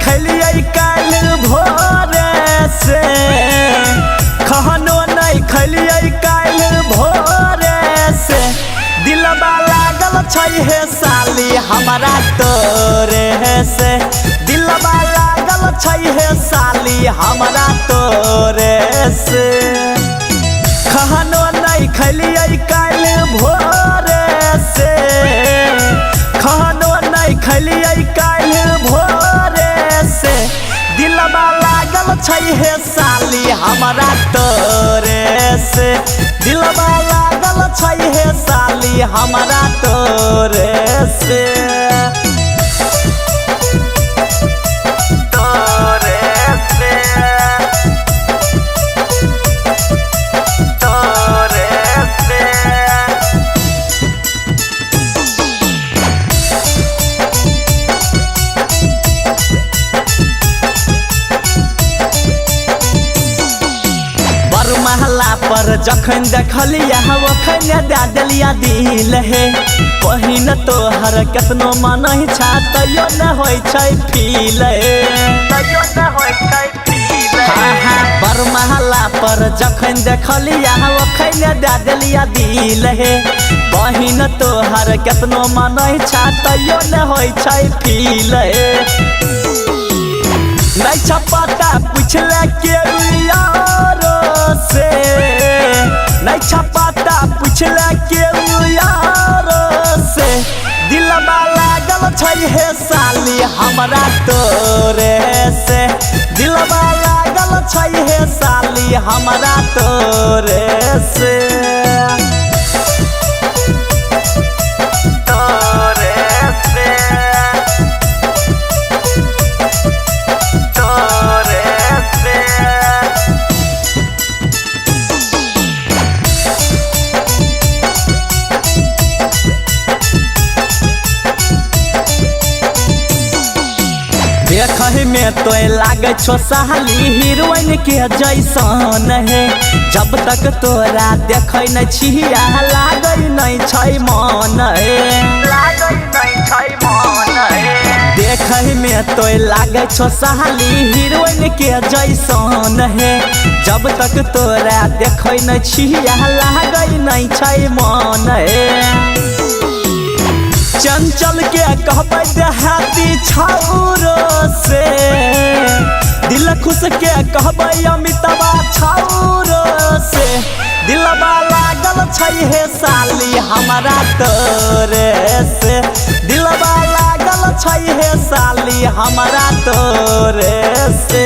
खलियै काल भोरे से खानो नहीं खलियै काल भोरे से दिलबा लागल छै हे साली हमरा तोरे से दिलबा लागल छै हे साली हमरा तोरे से खानो नहीं खलियै काल भोरे से खानो नहीं खलियै काल भोरे से दिलबा लागल छै हे साली हमरा तोरे से दिलबा लागल छै हे साली हमरा तोरे से महला पर जखन देखलिया ओखन दे देलिया दिल हे पहिन तोहर केतनो मन छा तैयो न होय छै फील तैयो न होय छै फील बर महला पर जखन देखलिया ओखन दे देलिया दिल हे पहिन तोहर केतनो मन छा तैयो न होय छै फील नहीं छपाता पूछले के यारो से नहीं छपाता पूछले के यारो से दिलबा लागल छै हे साली हमरा तोरे से दिलबा लागल छै हे साली हमरा तोरे से देखहि में तो लागे छो साली हीरोइन के जैसन है जब तक तोरा देखै न छिया लागै नहीं छै मन लागै नहीं छै मन देखहि में तो लागे छो साली हीरोइन के जैसन है जब तक तोरा देखै न छिया लागै नहीं छै मन चंचल के कहबै देहाती छौरो से दिल खुश के कहबै अमितवा छौरो से दिलबा लागल छै हे साली हमरा तोरे से दिलबा लागल छै हे साली हमरा तोरे से।